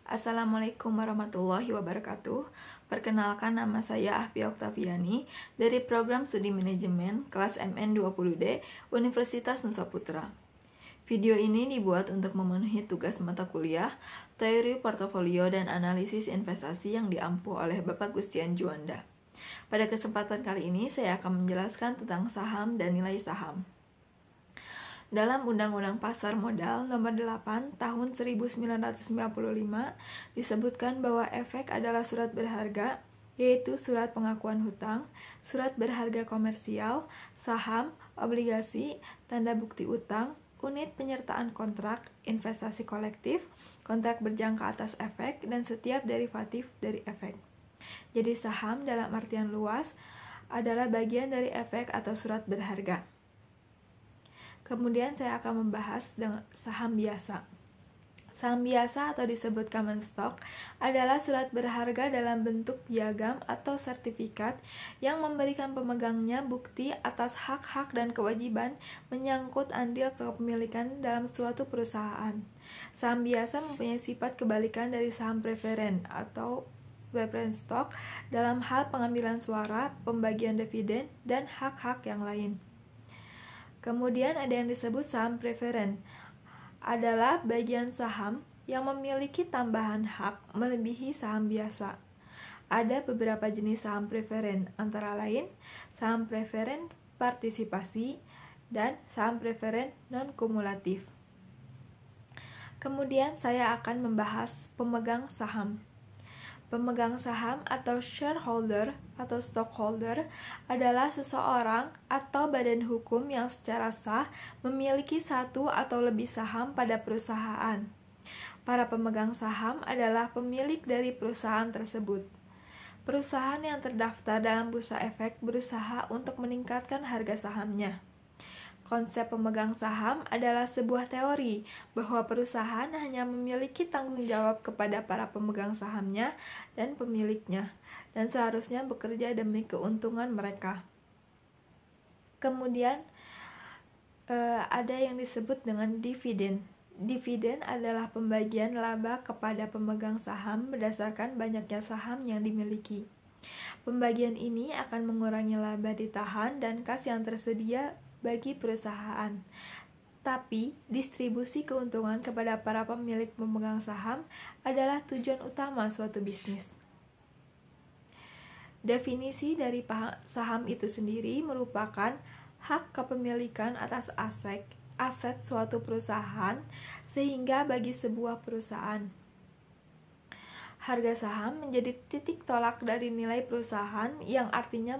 Assalamualaikum warahmatullahi wabarakatuh. Perkenalkan, nama saya Ahfi Oktaviani dari Program Studi Manajemen kelas MN20D Universitas Nusa Putra. Video ini dibuat untuk memenuhi tugas mata kuliah Teori Portofolio dan Analisis Investasi yang diampu oleh Bapak Gustian Juanda. Pada kesempatan kali ini saya akan menjelaskan tentang saham dan nilai saham. Dalam Undang-Undang Pasar Modal Nomor 8 Tahun 1995 disebutkan bahwa efek adalah surat berharga, yaitu surat pengakuan hutang, surat berharga komersial, saham, obligasi, tanda bukti utang, unit penyertaan kontrak, investasi kolektif, kontrak berjangka atas efek, dan setiap derivatif dari efek. Jadi saham dalam artian luas adalah bagian dari efek atau surat berharga. Kemudian saya akan membahas dengan saham biasa. Saham biasa atau disebut common stock adalah surat berharga dalam bentuk piagam atau sertifikat yang memberikan pemegangnya bukti atas hak-hak dan kewajiban menyangkut andil kepemilikan dalam suatu perusahaan. Saham biasa mempunyai sifat kebalikan dari saham preferen atau preference stock dalam hal pengambilan suara, pembagian dividen, dan hak-hak yang lain. Kemudian ada yang disebut saham preferen, adalah bagian saham yang memiliki tambahan hak melebihi saham biasa. Ada beberapa jenis saham preferen, antara lain saham preferen partisipasi dan saham preferen non-kumulatif. Kemudian saya akan membahas pemegang saham. Pemegang saham atau shareholder atau stockholder adalah seseorang atau badan hukum yang secara sah memiliki satu atau lebih saham pada perusahaan. Para pemegang saham adalah pemilik dari perusahaan tersebut. Perusahaan yang terdaftar dalam Bursa Efek berusaha untuk meningkatkan harga sahamnya. Konsep pemegang saham adalah sebuah teori bahwa perusahaan hanya memiliki tanggung jawab kepada para pemegang sahamnya dan pemiliknya, dan seharusnya bekerja demi keuntungan mereka. Kemudian ada yang disebut dengan dividen. Dividen adalah pembagian laba kepada pemegang saham berdasarkan banyaknya saham yang dimiliki. Pembagian ini akan mengurangi laba ditahan dan kas yang tersedia bagi perusahaan. Tapi, distribusi keuntungan kepada para pemilik pemegang saham adalah tujuan utama suatu bisnis. Definisi dari saham itu sendiri merupakan hak kepemilikan atas aset suatu perusahaan, sehingga bagi sebuah perusahaan harga saham menjadi titik tolak dari nilai perusahaan, yang artinya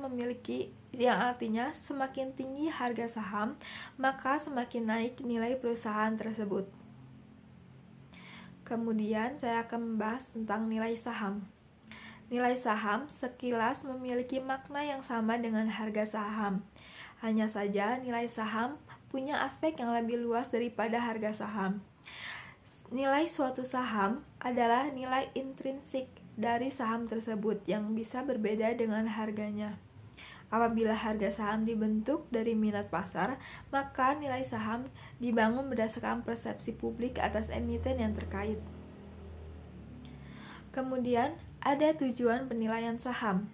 semakin tinggi harga saham, maka semakin naik nilai perusahaan tersebut. Kemudian saya akan membahas tentang nilai saham. Nilai saham sekilas memiliki makna yang sama dengan harga saham. Hanya saja nilai saham punya aspek yang lebih luas daripada harga saham. Nilai suatu saham adalah nilai intrinsik dari saham tersebut yang bisa berbeda dengan harganya. Apabila harga saham dibentuk dari minat pasar, maka nilai saham dibangun berdasarkan persepsi publik atas emiten yang terkait. Kemudian, ada tujuan penilaian saham.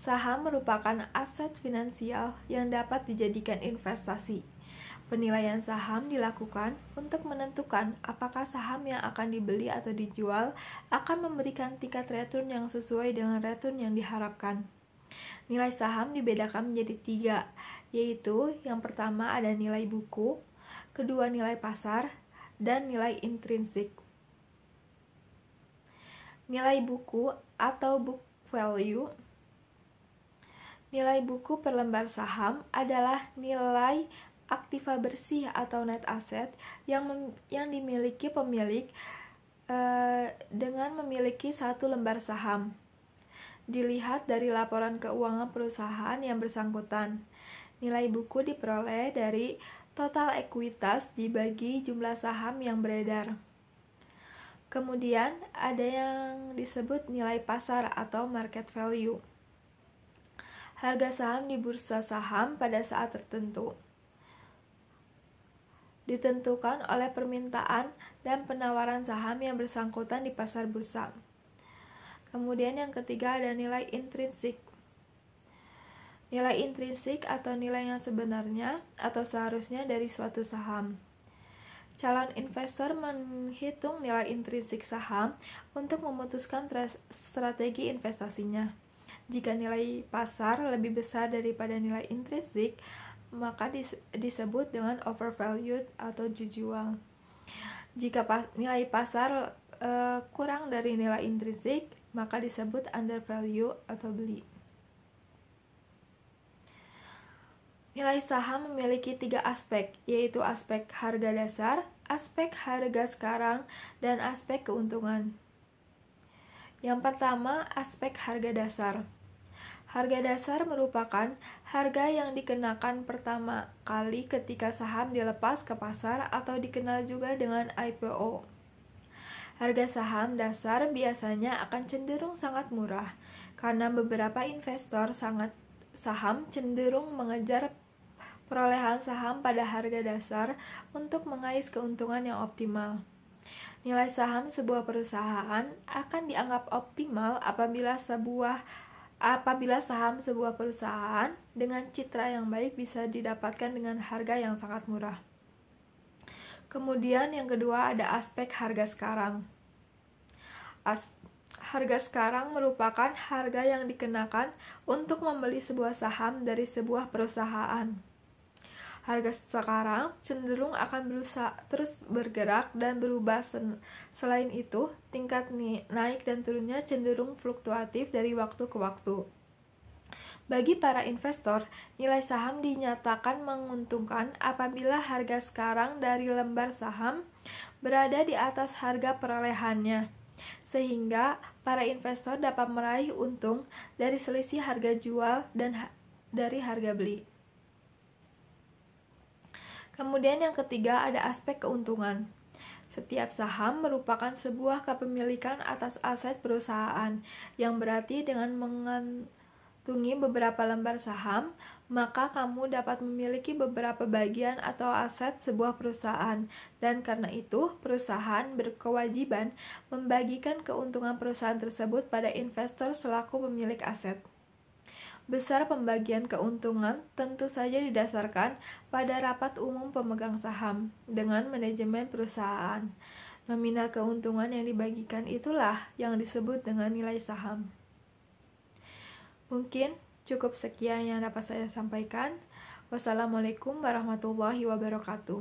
Saham merupakan aset finansial yang dapat dijadikan investasi. Penilaian saham dilakukan untuk menentukan apakah saham yang akan dibeli atau dijual akan memberikan tingkat return yang sesuai dengan return yang diharapkan. Nilai saham dibedakan menjadi 3, yaitu yang pertama ada nilai buku, kedua nilai pasar, dan nilai intrinsik. Nilai buku atau book value. Nilai buku per lembar saham adalah nilai aktiva bersih atau net asset yang dimiliki pemilik dengan memiliki satu lembar saham. Dilihat dari laporan keuangan perusahaan yang bersangkutan. Nilai buku diperoleh dari total ekuitas dibagi jumlah saham yang beredar. Kemudian ada yang disebut nilai pasar atau market value. Harga saham di bursa saham pada saat tertentu. ditentukan oleh permintaan dan penawaran saham yang bersangkutan di pasar bursa. Kemudian yang ketiga ada nilai intrinsik. Nilai intrinsik atau nilai yang sebenarnya atau seharusnya dari suatu saham. Calon investor menghitung nilai intrinsik saham untuk memutuskan strategi investasinya. Jika nilai pasar lebih besar daripada nilai intrinsik, maka disebut dengan overvalued atau dijual. Jika nilai pasar kurang dari nilai intrinsik, maka disebut undervalue atau beli. Nilai saham memiliki 3 aspek, yaitu aspek harga dasar, aspek harga sekarang, dan aspek keuntungan. Yang pertama, aspek harga dasar. Harga dasar merupakan harga yang dikenakan pertama kali ketika saham dilepas ke pasar atau dikenal juga dengan IPO. Harga saham dasar biasanya akan cenderung sangat murah karena beberapa investor saham cenderung mengejar perolehan saham pada harga dasar untuk mengais keuntungan yang optimal. Nilai saham sebuah perusahaan akan dianggap optimal apabila saham sebuah perusahaan dengan citra yang baik bisa didapatkan dengan harga yang sangat murah. Kemudian yang kedua ada aspek harga sekarang. Harga sekarang merupakan harga yang dikenakan untuk membeli sebuah saham dari sebuah perusahaan. Harga sekarang cenderung akan terus bergerak dan berubah. Selain itu, tingkat naik dan turunnya cenderung fluktuatif dari waktu ke waktu. Bagi para investor, nilai saham dinyatakan menguntungkan apabila harga sekarang dari lembar saham berada di atas harga perolehannya, sehingga para investor dapat meraih untung dari selisih harga jual dan dari harga beli. Kemudian yang ketiga ada aspek keuntungan. Setiap saham merupakan sebuah kepemilikan atas aset perusahaan, yang berarti dengan mengantungi beberapa lembar saham, maka kamu dapat memiliki beberapa bagian atau aset sebuah perusahaan, dan karena itu perusahaan berkewajiban membagikan keuntungan perusahaan tersebut pada investor selaku pemilik aset. Besar pembagian keuntungan tentu saja didasarkan pada rapat umum pemegang saham dengan manajemen perusahaan. Nominal keuntungan yang dibagikan itulah yang disebut dengan nilai saham. Mungkin cukup sekian yang dapat saya sampaikan. Wassalamualaikum warahmatullahi wabarakatuh.